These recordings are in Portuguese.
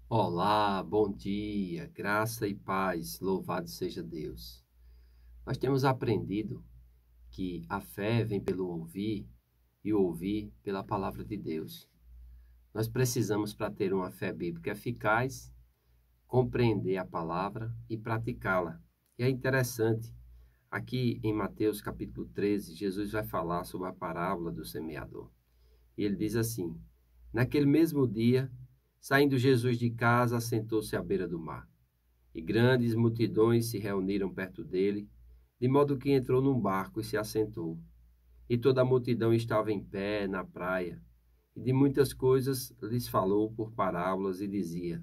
Olá, bom dia, graça e paz, louvado seja Deus. Nós temos aprendido que a fé vem pelo ouvir e o ouvir pela palavra de Deus. Nós precisamos, para ter uma fé bíblica eficaz, compreender a palavra e praticá-la. E é interessante, aqui em Mateus capítulo 13, Jesus vai falar sobre a parábola do semeador. E ele diz assim: naquele mesmo dia, saindo Jesus de casa, assentou-se à beira do mar. E grandes multidões se reuniram perto dele, de modo que entrou num barco e se assentou. E toda a multidão estava em pé na praia, e de muitas coisas lhes falou por parábolas e dizia: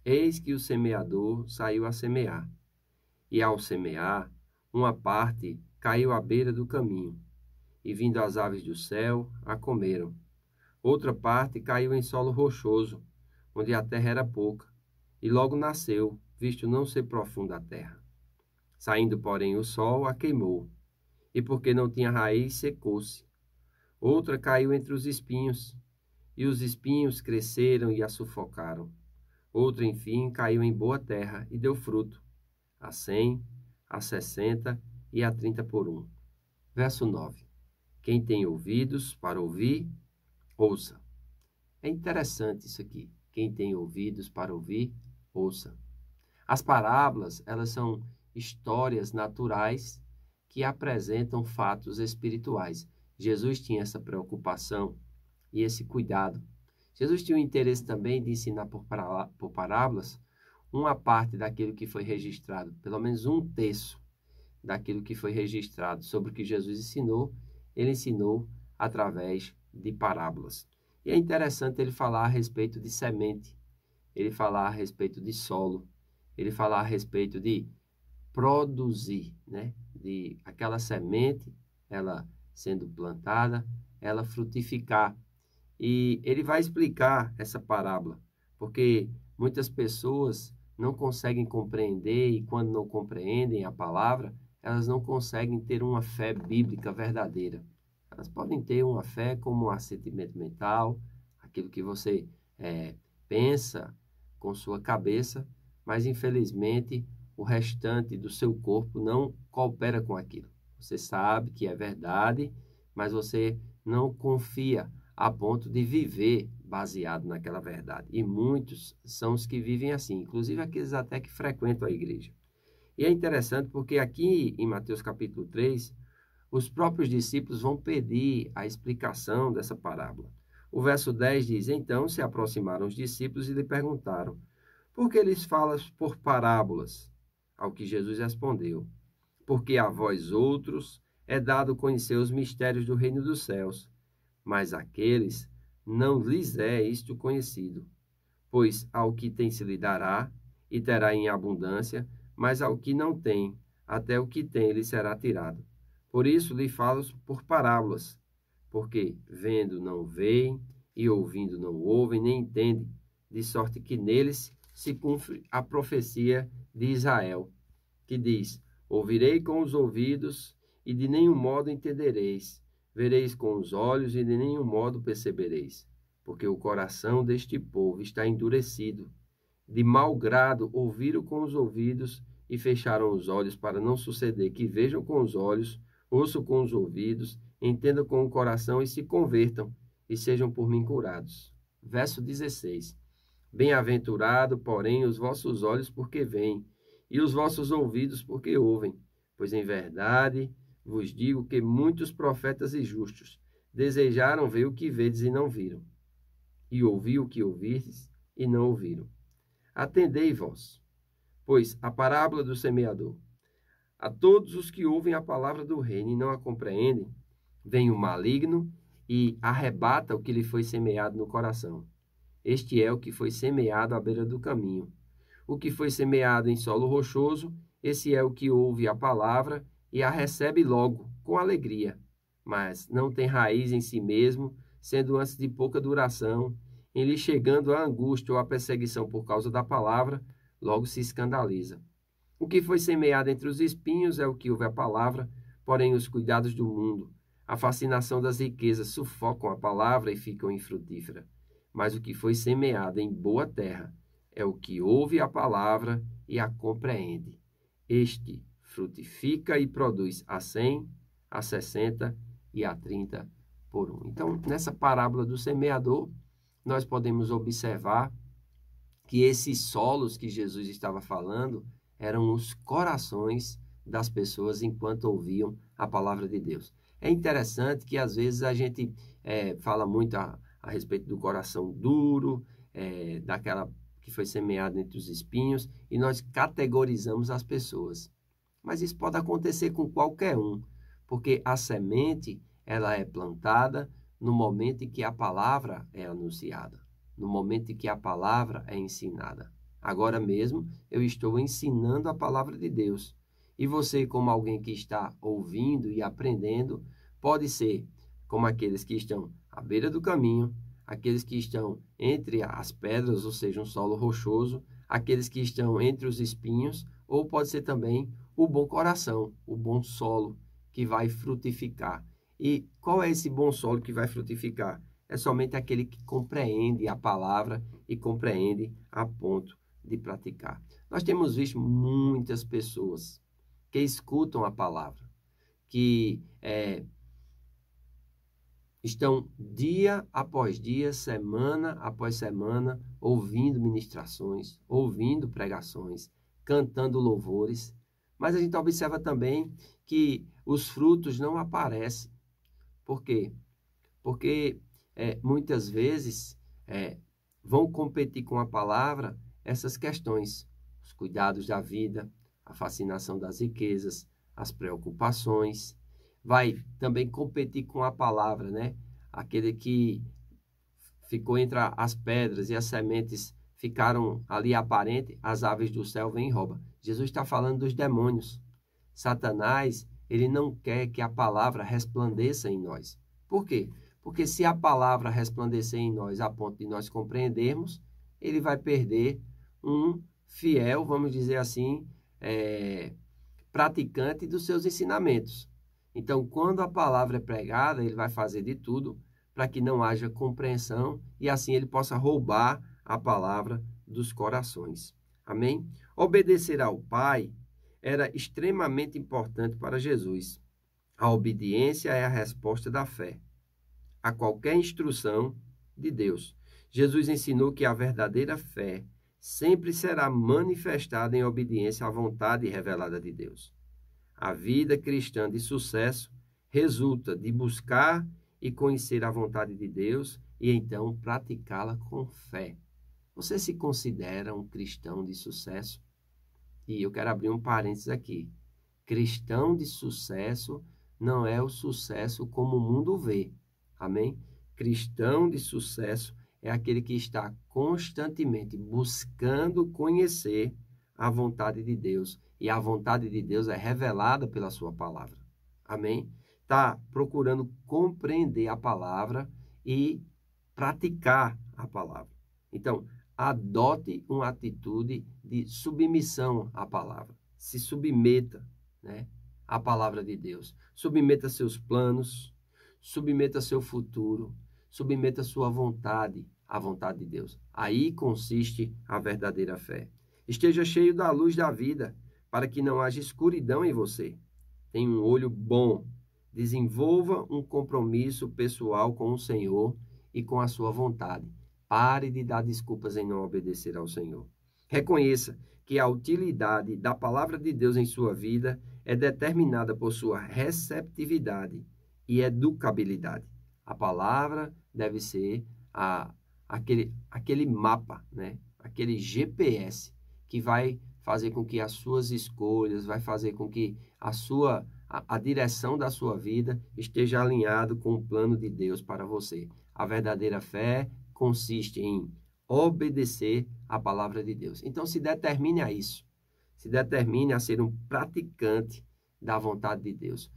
Eis que o semeador saiu a semear. E ao semear, uma parte caiu à beira do caminho, e vindo as aves do céu, a comeram. Outra parte caiu em solo rochoso, onde a terra era pouca, e logo nasceu, visto não ser profunda a terra. Saindo, porém, o sol, a queimou, e porque não tinha raiz, secou-se. Outra caiu entre os espinhos, e os espinhos cresceram e a sufocaram. Outra, enfim, caiu em boa terra e deu fruto, a 100, a 60 e a 30 por um. Verso 9. Quem tem ouvidos para ouvir, ouça. É interessante isso aqui. Quem tem ouvidos para ouvir, ouça. As parábolas, elas são histórias naturais que apresentam fatos espirituais. Jesus tinha essa preocupação e esse cuidado. Jesus tinha o interesse também de ensinar por parábolas uma parte daquilo que foi registrado, pelo menos um terço daquilo que foi registrado sobre o que Jesus ensinou, ele ensinou através de parábolas. E é interessante ele falar a respeito de semente, ele falar a respeito de solo, ele falar a respeito de produzir, né? De aquela semente, ela sendo plantada, ela frutificar. E ele vai explicar essa parábola, porque muitas pessoas não conseguem compreender e quando não compreendem a palavra, elas não conseguem ter uma fé bíblica verdadeira. Elas podem ter uma fé como um assentimento mental, aquilo que você pensa com sua cabeça, mas infelizmente o restante do seu corpo não coopera com aquilo. Você sabe que é verdade, mas você não confia a ponto de viver baseado naquela verdade. E muitos são os que vivem assim, inclusive aqueles até que frequentam a igreja. E é interessante porque aqui em Mateus capítulo 3, os próprios discípulos vão pedir a explicação dessa parábola. O verso 10 diz: Então se aproximaram os discípulos e lhe perguntaram: Por que lhes falas por parábolas? Ao que Jesus respondeu: Porque a vós outros é dado conhecer os mistérios do reino dos céus, mas àqueles não lhes é isto conhecido. Pois ao que tem se lhe dará, e terá em abundância, mas ao que não tem, até o que tem lhe será tirado. Por isso lhe falo por parábolas, porque vendo não veem, e ouvindo não ouvem, nem entendem, de sorte que neles se cumpre a profecia de Israel, que diz: Ouvirei com os ouvidos, e de nenhum modo entendereis. Vereis com os olhos, e de nenhum modo percebereis. Porque o coração deste povo está endurecido. De mau grado ouviram com os ouvidos, e fecharam os olhos, para não suceder que vejam com os olhos, ouçam com os ouvidos, entendam com o coração, e se convertam, e sejam por mim curados. Verso 16. Bem-aventurado, porém, os vossos olhos, porque veem, e os vossos ouvidos, porque ouvem. Pois em verdade vos digo que muitos profetas e justos desejaram ver o que vedes e não viram, e ouvir o que ouvistes e não ouviram. Atendei vós, pois a parábola do semeador. A todos os que ouvem a palavra do reino e não a compreendem, vem o maligno e arrebata o que lhe foi semeado no coração. Este é o que foi semeado à beira do caminho. O que foi semeado em solo rochoso, esse é o que ouve a palavra e a recebe logo, com alegria, mas não tem raiz em si mesmo, sendo antes de pouca duração, em lhe chegando a angústia ou a perseguição por causa da palavra, logo se escandaliza. O que foi semeado entre os espinhos é o que ouve a palavra, porém os cuidados do mundo, a fascinação das riquezas sufocam a palavra e ficam infrutífera. Mas o que foi semeado em boa terra é o que ouve a palavra e a compreende. Este frutifica e produz a 100, a 60 e a 30 por um. Então, nessa parábola do semeador, nós podemos observar que esses solos que Jesus estava falando eram os corações das pessoas enquanto ouviam a palavra de Deus. É interessante que às vezes a gente fala muito a respeito do coração duro, daquela que foi semeada entre os espinhos, e nós categorizamos as pessoas. Mas isso pode acontecer com qualquer um, porque a semente ela é plantada no momento em que a palavra é anunciada, no momento em que a palavra é ensinada. Agora mesmo eu estou ensinando a palavra de Deus. E você, como alguém que está ouvindo e aprendendo, pode ser como aqueles que estão à beira do caminho, aqueles que estão entre as pedras, ou seja, um solo rochoso, aqueles que estão entre os espinhos, ou pode ser também o bom coração, o bom solo que vai frutificar. E qual é esse bom solo que vai frutificar? É somente aquele que compreende a palavra e compreende a ponto de praticar. Nós temos visto muitas pessoas que escutam a palavra, que estão dia após dia, semana após semana, ouvindo ministrações, ouvindo pregações, cantando louvores, mas a gente observa também que os frutos não aparecem. Por quê? Porque muitas vezes vão competir com a palavra essas questões, os cuidados da vida, a fascinação das riquezas, as preocupações. Vai também competir com a palavra, né? Aquele que ficou entre as pedras e as sementes ficaram ali aparentes, as aves do céu vêm e roubam. Jesus está falando dos demônios. Satanás, ele não quer que a palavra resplandeça em nós. Por quê? Porque se a palavra resplandecer em nós a ponto de nós compreendermos, ele vai perder um fiel, vamos dizer assim, praticante dos seus ensinamentos. Então, quando a palavra é pregada, ele vai fazer de tudo para que não haja compreensão e assim ele possa roubar a palavra dos corações. Amém? Obedecer ao Pai era extremamente importante para Jesus. A obediência é a resposta da fé a qualquer instrução de Deus. Jesus ensinou que a verdadeira fé sempre será manifestada em obediência à vontade revelada de Deus. A vida cristã de sucesso resulta de buscar e conhecer a vontade de Deus e então praticá-la com fé. Você se considera um cristão de sucesso? E eu quero abrir um parênteses aqui. Cristão de sucesso não é o sucesso como o mundo vê. Amém? Cristão de sucesso é aquele que está constantemente buscando conhecer a vontade de Deus. E a vontade de Deus é revelada pela sua palavra. Amém? Está procurando compreender a palavra e praticar a palavra. Então, adote uma atitude de submissão à palavra. Se submeta, né, à palavra de Deus. Submeta seus planos, submeta seu futuro, submeta sua vontade à vontade de Deus. Aí consiste a verdadeira fé. Esteja cheio da luz da vida, para que não haja escuridão em você. Tenha um olho bom. Desenvolva um compromisso pessoal com o Senhor e com a sua vontade. Pare de dar desculpas em não obedecer ao Senhor. Reconheça que a utilidade da palavra de Deus em sua vida é determinada por sua receptividade e educabilidade. A palavra deve ser aquele mapa, né? Aquele GPS que vai fazer com que as suas escolhas, vai fazer com que a direção da sua vida esteja alinhado com o plano de Deus para você. A verdadeira fé consiste em obedecer à palavra de Deus. Então, se determine a isso. Se determine a ser um praticante da vontade de Deus.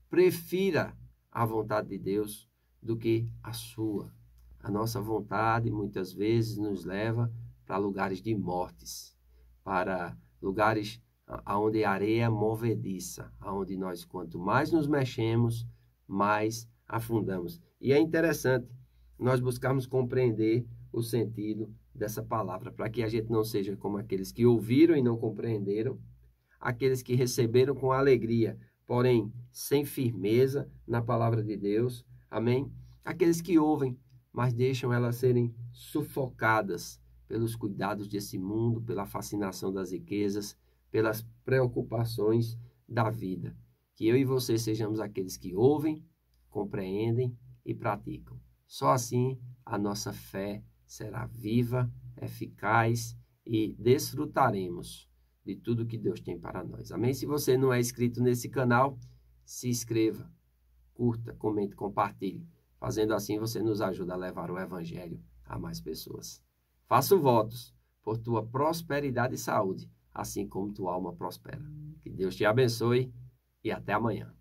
Prefira a vontade de Deus do que a sua. A nossa vontade, muitas vezes, nos leva para lugares de mortes, para lugares onde a areia é movediça, onde nós, quanto mais nos mexemos, mais afundamos. E é interessante nós buscarmos compreender o sentido dessa palavra, para que a gente não seja como aqueles que ouviram e não compreenderam, aqueles que receberam com alegria, porém sem firmeza na palavra de Deus, amém? Aqueles que ouvem, mas deixam elas serem sufocadas pelos cuidados desse mundo, pela fascinação das riquezas, pelas preocupações da vida. Que eu e você sejamos aqueles que ouvem, compreendem e praticam. Só assim a nossa fé será viva, eficaz e desfrutaremos de tudo que Deus tem para nós. Amém? Se você não é inscrito nesse canal, se inscreva, curta, comente, compartilhe. Fazendo assim, você nos ajuda a levar o Evangelho a mais pessoas. Faço votos por tua prosperidade e saúde, assim como tua alma prospera. Que Deus te abençoe e até amanhã.